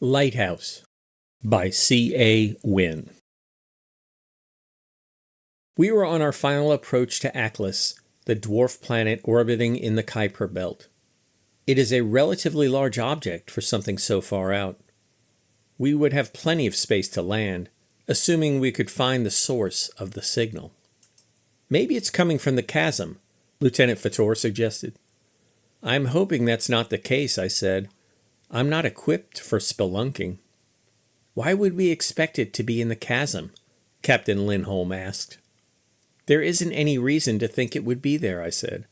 Lighthouse by C.A. Wynn. We were on our final approach to Achlys, the dwarf planet orbiting in the Kuiper Belt. It is a relatively large object for something so far out. We would have plenty of space to land, assuming we could find the source of the signal. Maybe it's coming from the chasm, Lieutenant Fator suggested. I'm hoping that's not the case, I said. I'm not equipped for spelunking. Why would we expect it to be in the chasm? Captain Lindholm asked. There isn't any reason to think it would be there, I said.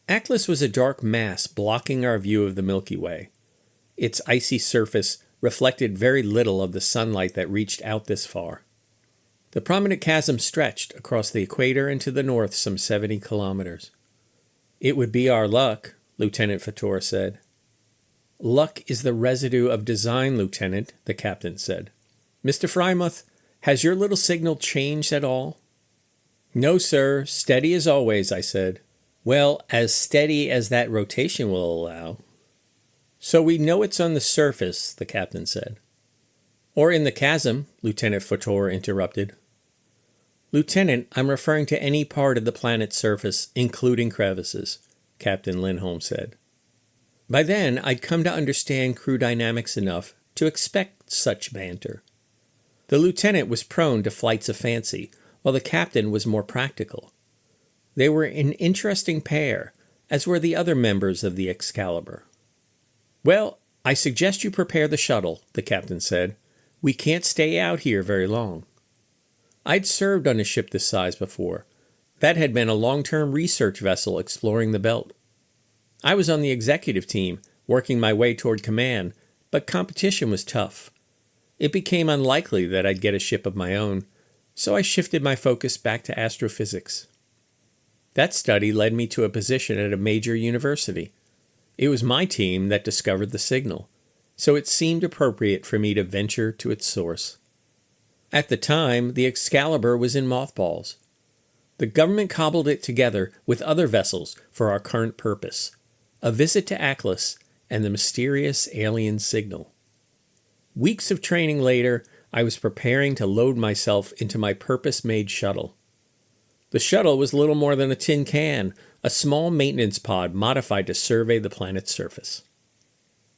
Achlys was a dark mass blocking our view of the Milky Way. Its icy surface reflected very little of the sunlight that reached out this far. The prominent chasm stretched across the equator and to the north some 70 kilometers. It would be our luck, Lieutenant Fator said. Luck is the residue of design, Lieutenant, the captain said. Mr. Frymouth, has your little signal changed at all? No, sir. Steady as always, I said. Well, as steady as that rotation will allow. So we know it's on the surface, the captain said. Or in the chasm, Lieutenant Fator interrupted. Lieutenant, I'm referring to any part of the planet's surface, including crevices, Captain Lindholm said. By then, I'd come to understand crew dynamics enough to expect such banter. The lieutenant was prone to flights of fancy, while the captain was more practical. They were an interesting pair, as were the other members of the Excalibur. Well, I suggest you prepare the shuttle, the captain said. We can't stay out here very long. I'd served on a ship this size before. That had been a long-term research vessel exploring the belt. I was on the executive team, working my way toward command, but competition was tough. It became unlikely that I'd get a ship of my own, so I shifted my focus back to astrophysics. That study led me to a position at a major university. It was my team that discovered the signal, so it seemed appropriate for me to venture to its source. At the time, the Excalibur was in mothballs. The government cobbled it together with other vessels for our current purpose. A visit to Achlys, and the mysterious alien signal. Weeks of training later, I was preparing to load myself into my purpose-made shuttle. The shuttle was little more than a tin can, a small maintenance pod modified to survey the planet's surface.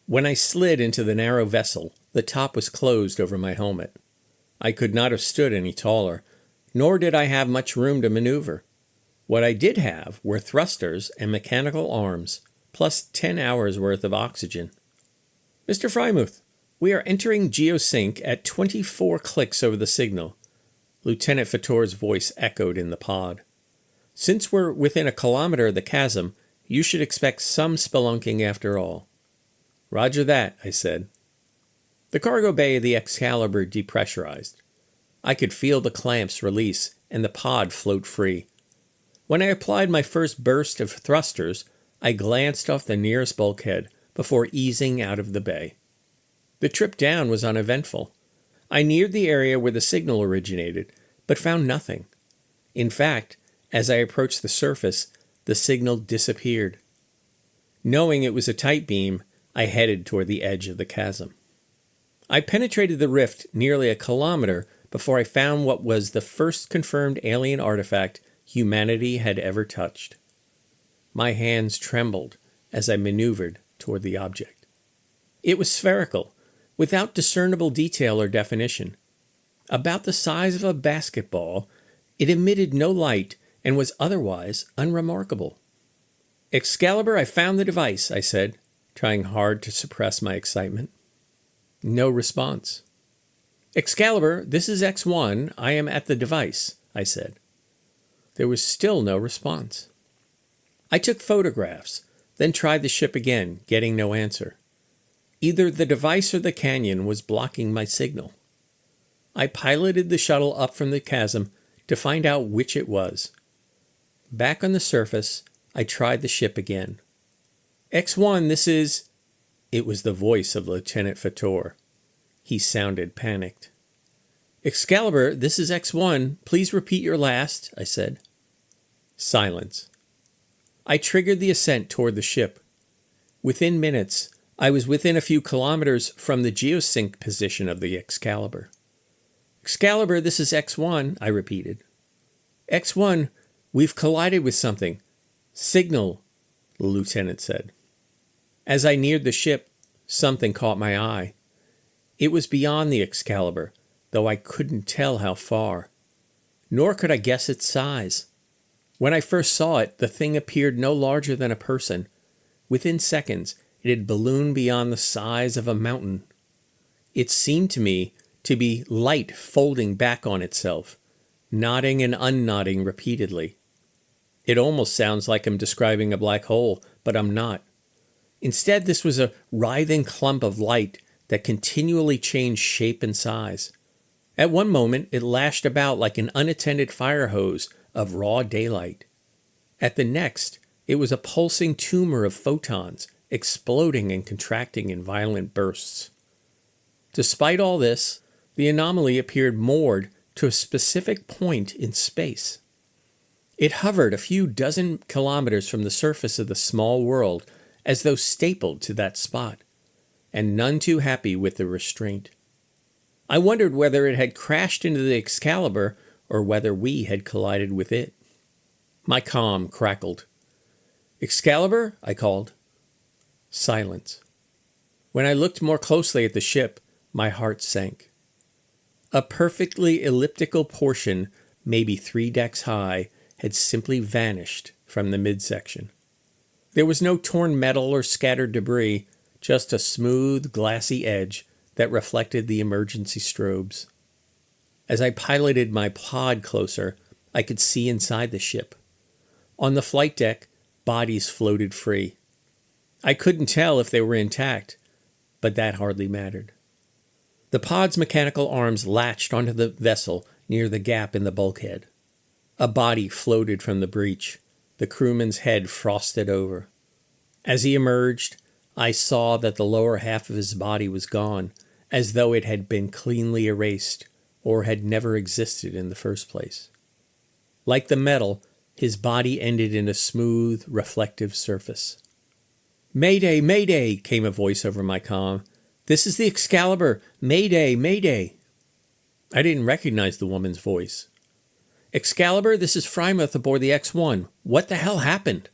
When I slid into the narrow vessel, the top was closed over my helmet. I could not have stood any taller, nor did I have much room to maneuver. What I did have were thrusters and mechanical arms, plus 10 hours worth of oxygen. Mr. Frymouth, we are entering geosync at 24 clicks over the signal. Lieutenant Fator's voice echoed in the pod. Since we're within a kilometer of the chasm, you should expect some spelunking after all. Roger that, I said. The cargo bay of the Excalibur depressurized. I could feel the clamps release and the pod float free. When I applied my first burst of thrusters, I glanced off the nearest bulkhead before easing out of the bay. The trip down was uneventful. I neared the area where the signal originated, but found nothing. In fact, as I approached the surface, the signal disappeared. Knowing it was a tight beam, I headed toward the edge of the chasm. I penetrated the rift nearly a kilometer before I found what was the first confirmed alien artifact humanity had ever touched. My hands trembled as I maneuvered toward the object. It was spherical, without discernible detail or definition. About the size of a basketball, it emitted no light and was otherwise unremarkable. Excalibur, I found the device, I said, trying hard to suppress my excitement. No response. Excalibur, this is X1. I am at the device, I said. There was still no response. I took photographs, then tried the ship again, getting no answer. Either the device or the canyon was blocking my signal. I piloted the shuttle up from the chasm to find out which it was. Back on the surface, I tried the ship again. X1, this is... It was the voice of Lieutenant Fator. He sounded panicked. Excalibur, this is X1. Please repeat your last, I said. Silence. I triggered the ascent toward the ship. Within minutes, I was within a few kilometers from the geosync position of the Excalibur. Excalibur, this is X1, I repeated. X1, we've collided with something. Signal, the lieutenant said. As I neared the ship, something caught my eye. It was beyond the Excalibur, though I couldn't tell how far. Nor could I guess its size. When I first saw it, the thing appeared no larger than a person. Within seconds, it had ballooned beyond the size of a mountain. It seemed to me to be light folding back on itself, nodding and unnodding repeatedly. It almost sounds like I'm describing a black hole, but I'm not. Instead, this was a writhing clump of light that continually changed shape and size. At one moment, it lashed about like an unattended fire hose of raw daylight. At the next, it was a pulsing tumor of photons, exploding and contracting in violent bursts. Despite all this, the anomaly appeared moored to a specific point in space. It hovered a few dozen kilometers from the surface of the small world, as though stapled to that spot, and none too happy with the restraint. I wondered whether it had crashed into the Excalibur or whether we had collided with it. My comm crackled. Excalibur? I called. Silence. When I looked more closely at the ship, my heart sank. A perfectly elliptical portion, maybe 3 decks high, had simply vanished from the midsection. There was no torn metal or scattered debris, just a smooth, glassy edge that reflected the emergency strobes. As I piloted my pod closer, I could see inside the ship. On the flight deck, bodies floated free. I couldn't tell if they were intact, but that hardly mattered. The pod's mechanical arms latched onto the vessel near the gap in the bulkhead. A body floated from the breach, the crewman's head frosted over. As he emerged, I saw that the lower half of his body was gone, as though it had been cleanly erased or had never existed in the first place. Like the metal, his body ended in a smooth, reflective surface. "Mayday, Mayday!" came a voice over my comm. "This is the Excalibur! Mayday, Mayday!" I didn't recognize the woman's voice. "Excalibur, this is Frymouth aboard the X1. What the hell happened?"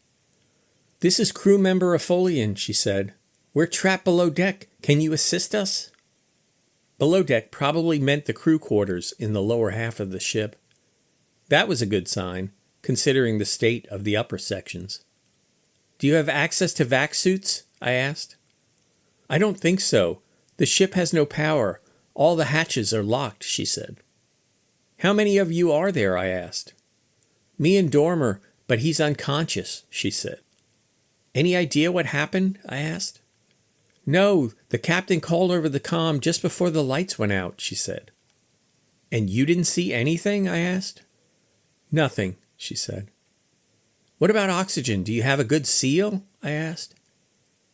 "This is crew member Apholion," she said. "We're trapped below deck. Can you assist us?" Below deck probably meant the crew quarters in the lower half of the ship. That was a good sign, considering the state of the upper sections. "Do you have access to vac suits?" I asked. "I don't think so. The ship has no power. All the hatches are locked," she said. "How many of you are there?" I asked. "Me and Dormer, but he's unconscious," she said. "Any idea what happened?" I asked. "No, the captain called over the comm just before the lights went out," she said. "And you didn't see anything?" I asked. "Nothing," she said. "What about oxygen? Do you have a good seal?" I asked.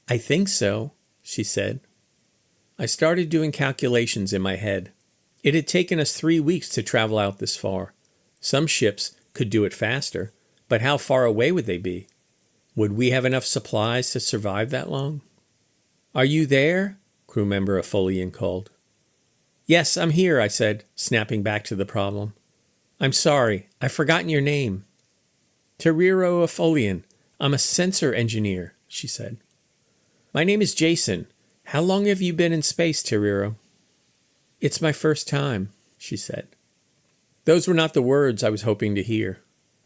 "I think so," she said. I started doing calculations in my head. It had taken us 3 weeks to travel out this far. Some ships could do it faster, but how far away would they be? Would we have enough supplies to survive that long? "Are you there?" crew member Apholion called. "Yes, I'm here," I said, snapping back to the problem. "I'm sorry, I've forgotten your name." "Teriro Apholion. I'm a sensor engineer," she said. "My name is Jason. How long have you been in space, Teriro?" "It's my first time," she said. Those were not the words I was hoping to hear.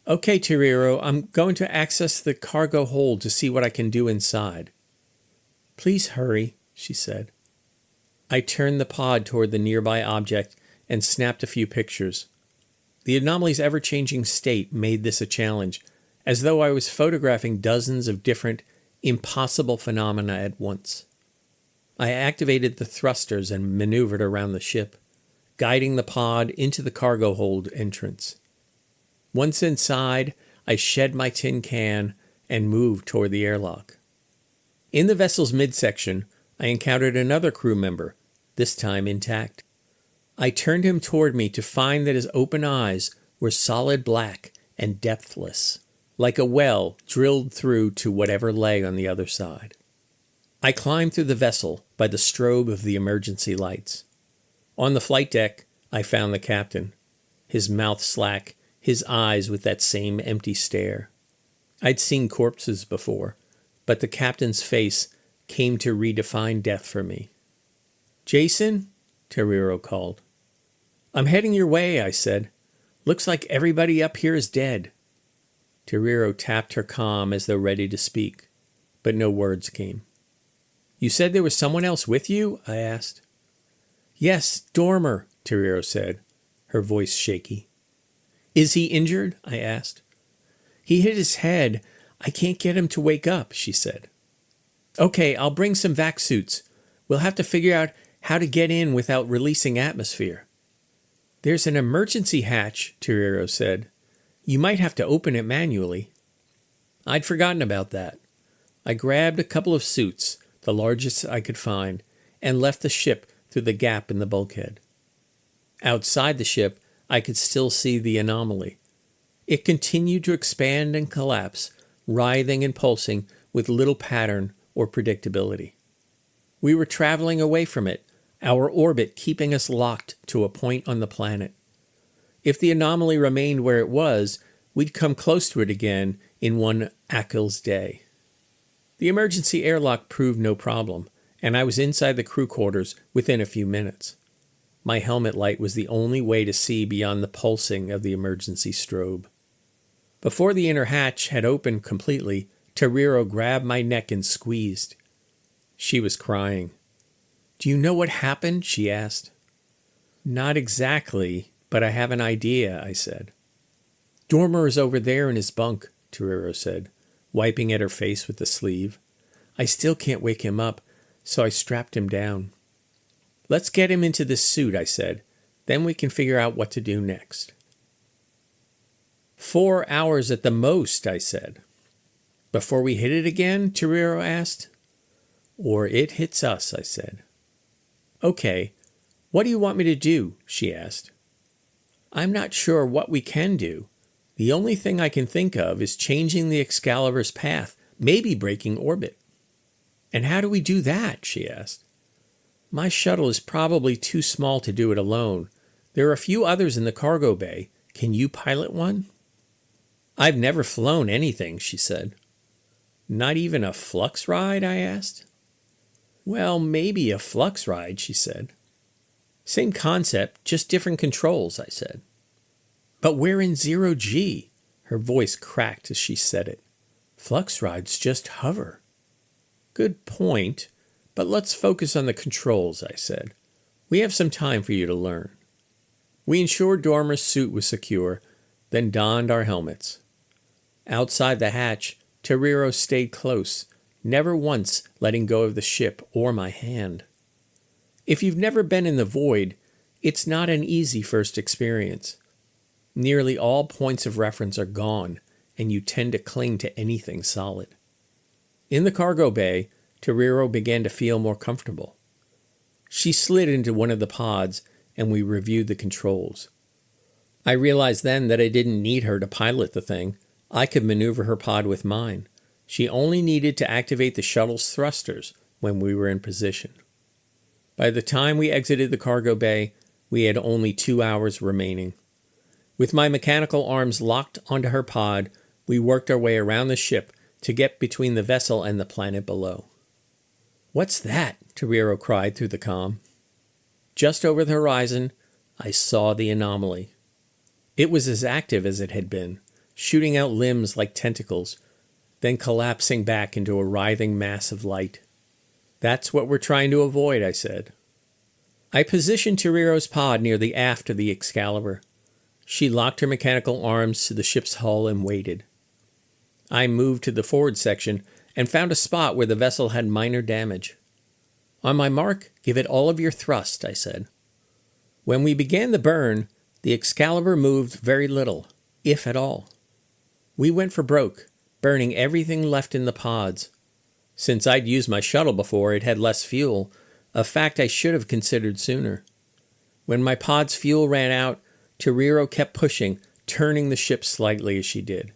"Okay, Teriro, I'm going to access the cargo hold to see what I can do inside." "Please hurry," she said. I turned the pod toward the nearby object and snapped a few pictures. The anomaly's ever-changing state made this a challenge, as though I was photographing dozens of different, impossible phenomena at once. I activated the thrusters and maneuvered around the ship, guiding the pod into the cargo hold entrance. Once inside, I shed my tin can and moved toward the airlock. In the vessel's midsection, I encountered another crew member, this time intact. I turned him toward me to find that his open eyes were solid black and depthless, like a well drilled through to whatever lay on the other side. I climbed through the vessel by the strobe of the emergency lights. On the flight deck, I found the captain, his mouth slack, his eyes with that same empty stare. I'd seen corpses before, but the captain's face came to redefine death for me. "Jason?" Terrero called. "I'm heading your way," I said. "Looks like everybody up here is dead." Terrero tapped her comm as though ready to speak, but no words came. "You said there was someone else with you?" I asked. "Yes, Dormer," Terrero said, her voice shaky. "Is he injured?" I asked. "He hit his head. I can't get him to wake up," she said. "Okay, I'll bring some vac suits. We'll have to figure out how to get in without releasing atmosphere." "There's an emergency hatch," Terrero said. "You might have to open it manually." I'd forgotten about that. I grabbed a couple of suits, the largest I could find, and left the ship through the gap in the bulkhead. Outside the ship, I could still see the anomaly. It continued to expand and collapse, writhing and pulsing with little pattern or predictability. We were traveling away from it, our orbit keeping us locked to a point on the planet. If the anomaly remained where it was, we'd come close to it again in one Achlys day. The emergency airlock proved no problem, and I was inside the crew quarters within a few minutes. My helmet light was the only way to see beyond the pulsing of the emergency strobe. Before the inner hatch had opened completely, Terrero grabbed my neck and squeezed. She was crying. "Do you know what happened?" she asked. "Not exactly, but I have an idea," I said. "Dormer is over there in his bunk," Terrero said, wiping at her face with the sleeve. "I still can't wake him up, so I strapped him down." "Let's get him into this suit," I said. "Then we can figure out what to do next." 4 hours at the most, I said. "Before we hit it again?" Terrero asked. "Or it hits us," I said. "Okay, what do you want me to do?" she asked. "I'm not sure what we can do. The only thing I can think of is changing the Excalibur's path, maybe breaking orbit." "And how do we do that?" she asked. "My shuttle is probably too small to do it alone. There are a few others in the cargo bay. Can you pilot one?" "I've never flown anything," she said. "Not even a flux ride?" I asked. "Well, maybe a flux ride," she said. "Same concept, just different controls," I said. "But we're in 0G. Her voice cracked as she said it. "Flux rides just hover." "Good point, but let's focus on the controls," I said. "We have some time for you to learn." We ensured Dormer's suit was secure, then donned our helmets. Outside the hatch, Terrero stayed close, never once letting go of the ship or my hand. If you've never been in the void, it's not an easy first experience. Nearly all points of reference are gone, and you tend to cling to anything solid. In the cargo bay, Terrero began to feel more comfortable. She slid into one of the pods, and we reviewed the controls. I realized then that I didn't need her to pilot the thing. I could maneuver her pod with mine. She only needed to activate the shuttle's thrusters when we were in position. By the time we exited the cargo bay, we had only 2 hours remaining. With my mechanical arms locked onto her pod, we worked our way around the ship to get between the vessel and the planet below. "What's that?" Terrero cried through the comm. Just over the horizon, I saw the anomaly. It was as active as it had been, shooting out limbs like tentacles, then collapsing back into a writhing mass of light. "That's what we're trying to avoid," I said. I positioned Terrero's pod near the aft of the Excalibur. She locked her mechanical arms to the ship's hull and waited. I moved to the forward section and found a spot where the vessel had minor damage. "On my mark, give it all of your thrust," I said. When we began the burn, the Excalibur moved very little, if at all. We went for broke, burning everything left in the pods. Since I'd used my shuttle before, it had less fuel, a fact I should have considered sooner. When my pod's fuel ran out, Terrero kept pushing, turning the ship slightly as she did.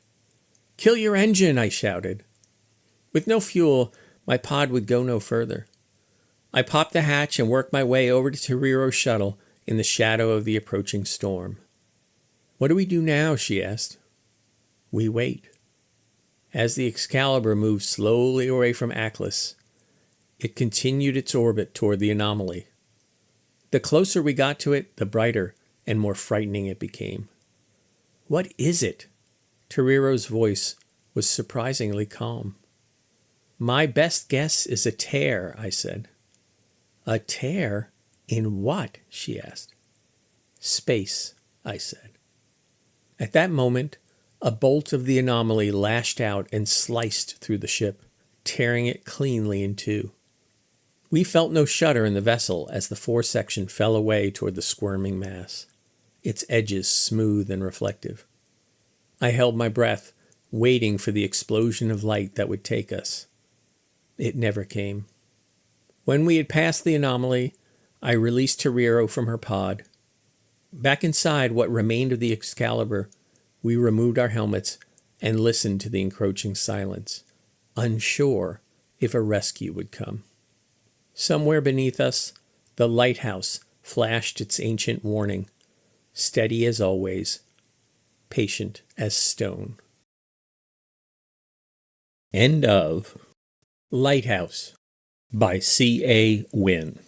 "Kill your engine," I shouted. With no fuel, my pod would go no further. I popped the hatch and worked my way over to Tarero's shuttle in the shadow of the approaching storm. "What do we do now?" she asked. "We wait." As the Excalibur moved slowly away from Achlys, it continued its orbit toward the anomaly. The closer we got to it, the brighter and more frightening it became. "What is it?" Tarero's voice was surprisingly calm. "My best guess is a tear," I said. "A tear? In what?" she asked. "Space," I said. At that moment, a bolt of the anomaly lashed out and sliced through the ship, tearing it cleanly in two. We felt no shudder in the vessel as the foresection fell away toward the squirming mass, its edges smooth and reflective. I held my breath, waiting for the explosion of light that would take us. It never came. When we had passed the anomaly, I released Tarero from her pod. Back inside what remained of the Excalibur, we removed our helmets and listened to the encroaching silence, unsure if a rescue would come. Somewhere beneath us, the Lighthouse flashed its ancient warning, steady as always, patient as stone. End of Lighthouse by C.A.Wynn.